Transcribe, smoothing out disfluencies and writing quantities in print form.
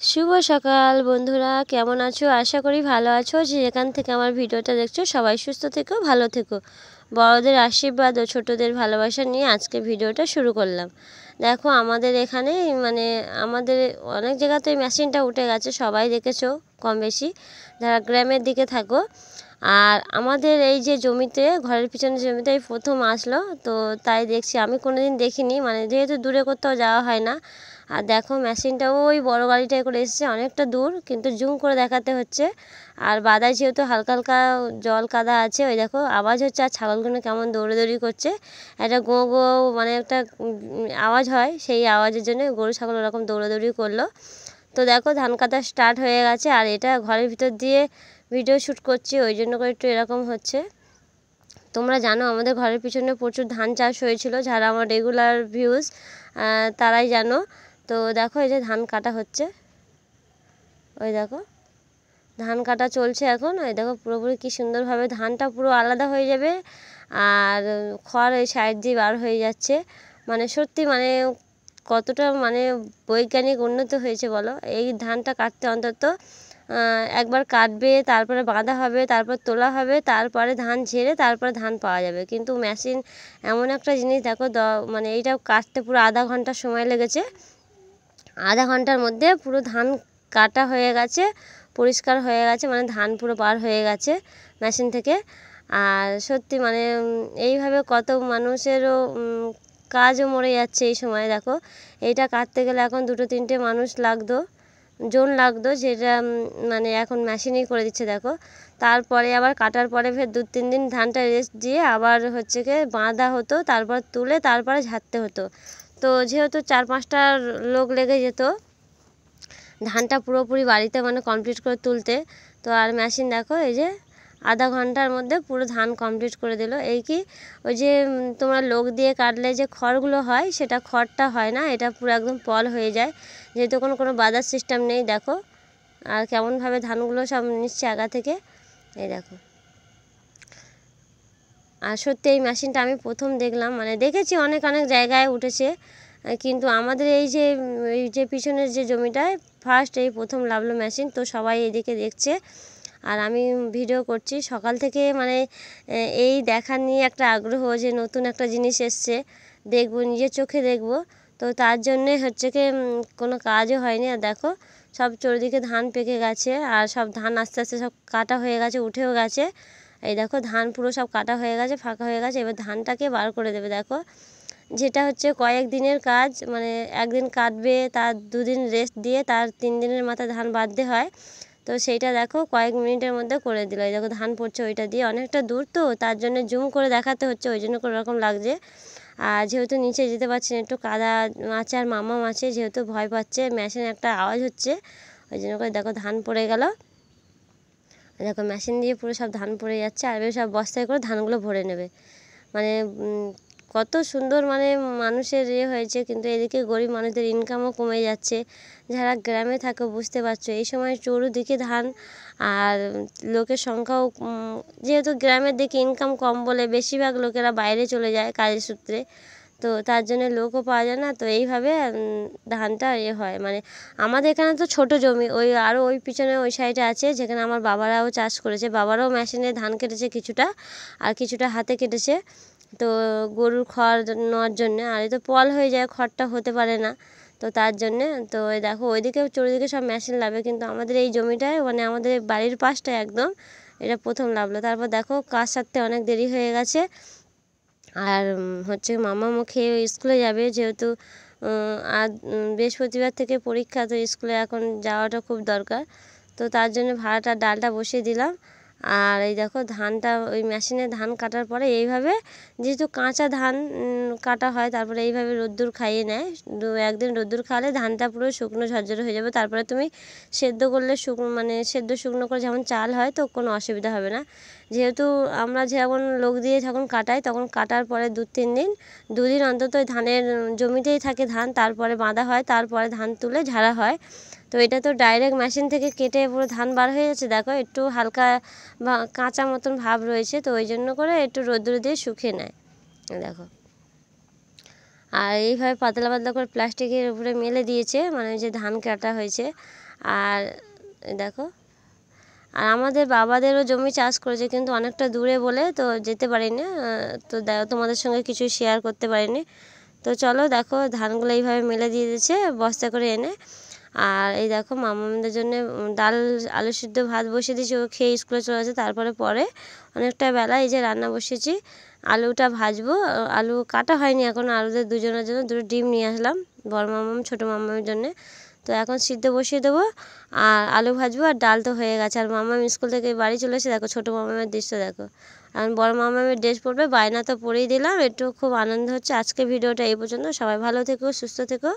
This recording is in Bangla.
শুভ সকাল বন্ধুরা, কেমন আছো? আশা করি ভালো আছো। যেখান থেকে আমার ভিডিওটা দেখছো সবাই সুস্থ থেকো, ভালো থেকো। বড়দের আশীর্বাদ ও ছোটদের ভালোবাসা নিয়ে আজকে ভিডিওটা শুরু করলাম। দেখো আমাদের এখানে আমাদের অনেক জায়গাতে মেশিনটা উঠে গেছে, সবাই দেখেছো কম বেশি যারা গ্রামের দিকে থাকো। আর আমাদের এই যে জমিতে, ঘরের পিছনে জমিতে এই প্রথম আসলো, তো তাই দেখছি। আমি কোনোদিন দেখিনি, মানে যেহেতু দূরে কোথাও যাওয়া হয় না। আর দেখো মেশিনটা ওই বড় গাড়িটায় করে এসেছে, অনেকটা দূর, কিন্তু জুম করে দেখাতে হচ্ছে। আর বাদায় যেহেতু হালকা হালকা জল কাদা আছে, ওই দেখো আওয়াজ হচ্ছে। আর ছাগলগুলো কেমন দৌড়াদৌড়ি করছে, একটা গো গো মানে একটা আওয়াজ হয়, সেই আওয়াজের জন্য গরু ছাগল ওরকম দৌড়াদৌড়ি করলো। তো দেখো ধান কাটা স্টার্ট হয়ে গেছে, আর এটা ঘরের ভিতর দিয়ে ভিডিও শ্যুট করছি, ওই জন্য করে একটু এরকম হচ্ছে। তোমরা জানো আমাদের ঘরের পিছনে প্রচুর ধান চাষ হয়েছিল, যারা আমার রেগুলার ভিউজ তারাই জানো। তো দেখো এই যে ধান কাটা হচ্ছে, ওই দেখো ধান কাটা চলছে এখন। ওই দেখো পুরোপুরি কী সুন্দরভাবে ধানটা পুরো আলাদা হয়ে যাবে, আর খড় ওই সাইড দিয়ে বার হয়ে যাচ্ছে। মানে সত্যি মানে কতটা মানে বৈজ্ঞানিক উন্নত হয়েছে বলো। এই ধানটা কাটতে অন্তত একবার কাটবে, তারপরে বাঁধা হবে, তারপর তোলা হবে, তারপরে ধান ঝেড়ে তারপরে ধান পাওয়া যাবে। কিন্তু মেশিন এমন একটা জিনিস, দেখো মানে এইটা কাটতে পুরো আধা ঘন্টা সময় লেগেছে। আধা ঘন্টার মধ্যে পুরো ধান কাটা হয়ে গেছে, পরিষ্কার হয়ে গেছে, মানে ধান পুরো বার হয়ে গেছে মেশিন থেকে। আর সত্যি মানে এইভাবে কত মানুষেরও কাজও মরে যাচ্ছে এই সময়। দেখো এইটা কাটতে গেলে এখন 2-3টে মানুষ জন লাগতো, যেটা মানে এখন মেশিনেই করে দিচ্ছে। দেখো তারপরে আবার কাটার পরে ফের 2-3 দিন ধানটা রেস্ট দিয়ে আবার হচ্ছে কি বাঁধা হতো, তারপর তুলে তারপরে ঝাড়তে হতো। তো যেহেতু 4-5টা লোক লেগে যেত ধানটা পুরোপুরি বাড়িতে মানে কমপ্লিট করে তুলতে। তো আর মেশিন দেখো এই যে আধা ঘন্টার মধ্যে পুরো ধান কমপ্লিট করে দিল। এই কি ওই যে তোমরা লোক দিয়ে কাটলে যে খড়গুলো হয়, সেটা খড়টা হয় না, এটা পুরো একদম পল হয়ে যায়, যেহেতু কোনো বাধার সিস্টেম নেই। দেখো আর কেমনভাবে ধানগুলো সব নিচ্ছে আগা থেকে, এই দেখো। আর সত্যি এই মেশিনটা আমি প্রথম দেখলাম, মানে দেখেছি অনেক অনেক জায়গায় উঠেছে, কিন্তু আমাদের এই যে পিছনের যে জমিটায় ফার্স্ট এই প্রথম লাভলো মেশিন। তো সবাই এদিকে দেখছে আর আমি ভিডিও করছি সকাল থেকে, মানে এই দেখার নিয়ে একটা আগ্রহ যে নতুন একটা জিনিস এসছে, দেখবো, নিজের চোখে দেখবো। তো তার জন্যে হচ্ছে কি কোনো কাজও হয়নি। আর দেখো সব চারিদিকে ধান পেকে গেছে, আর সব ধান আস্তে আস্তে সব কাটা হয়ে গেছে, উঠেও গেছে। এই দেখো ধান পুরো সব কাটা হয়ে গেছে, ফাঁকা হয়ে গেছে। এবার ধানটাকে বার করে দেবে। দেখো যেটা হচ্ছে কয়েক দিনের কাজ, মানে একদিন কাটবে, তার 2 দিন রেস্ট দিয়ে তার 3 দিনের মাথায় ধান বাঁধতে হয়। তো সেইটা দেখো কয়েক মিনিটের মধ্যে করে দিল। এই দেখো ধান পড়ছে ওইটা দিয়ে, অনেকটা দূর তো তার জন্য জুম করে দেখাতে হচ্ছে, ওই জন্য কোনো রকম লাগছে। আর যেহেতু নিচে যেতে পারছি না, একটু কাদা আছে আর মামা আছে, যেহেতু ভয় পাচ্ছে, মেশিনে একটা আওয়াজ হচ্ছে, ওই জন্য করে দেখো ধান পড়ে গেল। দেখো মেশিন দিয়ে পুরো সব ধান পড়ে যাচ্ছে, আর সব বস্তায় করে ধানগুলো ভরে নেবে। মানে কত সুন্দর মানে মানুষের হয়েছে। কিন্তু এদিকে গরিব মানুষদের ইনকামও কমে যাচ্ছে, যারা গ্রামে থাকে বুঝতে পারছো। এই সময় চৌরদিকে ধান, আর লোকের সংখ্যাও যেহেতু গ্রামের দিকে ইনকাম কম বলে বেশিরভাগ লোকেরা বাইরে চলে যায় কাজের সূত্রে, তো তার জন্য লোকও পাওয়া যায় না। তো এইভাবে ধানটা হয়। মানে আমাদের এখানে তো ছোট জমি, ওই আরও ওই পিছনে ওই সাইডে আছে, যেখানে আমার বাবারাও চাষ করেছে, বাবারাও মেশিনে ধান কেটেছে কিছুটা, আর কিছুটা হাতে কেটেছে। তো গরুর খড় নেওয়ার জন্যে, আর এই তো পল হয়ে যায়, খড়টা হতে পারে না, তো তার জন্যে। তো ওই দেখো ওইদিকে চারিদিকে সব মেশিন লাগবে, কিন্তু আমাদের এই জমিটায় মানে আমাদের বাড়ির পাশটায় একদম এটা প্রথম লাগলো। তারপর দেখো কাজ সারতে অনেক দেরি হয়ে গেছে। আর হচ্ছে মামামও খেয়ে স্কুলে যাবে, যেহেতু আর বৃহস্পতিবার থেকে পরীক্ষা, তো স্কুলে এখন যাওয়াটা খুব দরকার। তো তার জন্য ভাড়াটা ডালটা বসিয়ে দিলাম। আর এই দেখো ধানটা ওই মেশিনে ধান কাটার পরে এইভাবে, যেহেতু কাঁচা ধান কাটা হয়, তারপরে এইভাবে রোদ্দুর খাইয়ে নেয়। 1 দিন রোদ্দুর খাওয়ালে ধানটা পুরো শুকনো ঝরঝরে হয়ে যাবে। তারপরে তুমি সেদ্ধ করলে মানে শুকনো করে যেমন চাল হয়, তো কোনো অসুবিধা হবে না। যেহেতু আমরা যখন লোক দিয়ে যখন কাটাই, তখন কাটার পরে 2-3 দিন অন্তত ওই ধানের জমিতেই থাকে ধান, তারপরে বাঁধা হয়, তারপরে ধান তুলে ঝাড়া হয়। তো এটা তো ডাইরেক্ট মেশিন থেকে কেটে পুরো ধান বার হয়ে যাচ্ছে। দেখো একটু হালকা কাঁচা মতন ভাব রয়েছে, তো ওই জন্য করে একটু রোদ্দুরে দিয়ে শুকিয়ে নেয়। দেখো আর এইভাবে পাতলা পাতলা করে প্লাস্টিকের উপরে মেলে দিয়েছে, মানে যে ধান কাটা হয়েছে। আর দেখো, আর আমাদের বাবাদেরও জমি চাষ করেছে, কিন্তু অনেকটা দূরে বলে তো যেতে পারিনি, তো তোমাদের সঙ্গে কিছু শেয়ার করতে পারিনি। তো চলো দেখো, ধানগুলো এইভাবে মেলে দিয়ে দিয়েছে বস্তা করে এনে। আর এই দেখো মামাদের জন্য ডাল আলু সিদ্ধ ভাত বসিয়ে দিয়েছি, ও খেয়ে স্কুলে চলে যাচ্ছে। তারপরে অনেকটা বেলা এই যে রান্না বসিয়েছি, আলুটা ভাজবো। আলু কাটা হয়নি এখন, আলুদের দুজনের জন্য দুটো ডিম নিয়ে আসলাম, বড় মামাম ছোটো মামামের জন্যে। তো এখন সিদ্ধ বসিয়ে দেবো আর আলু ভাজবো, আর ডাল তো হয়ে গেছে। আর মামাম স্কুল থেকে বাড়ি চলে এসে দেখো ছোটো মামামের দৃশ্য দেখো। আর বড় মামামের ড্রেস পরবে, বায়না তো পরেই দিলাম, একটু খুব আনন্দ হচ্ছে। আজকে ভিডিওটা এই পর্যন্ত, সবাই ভালো থেকো, সুস্থ থেকো।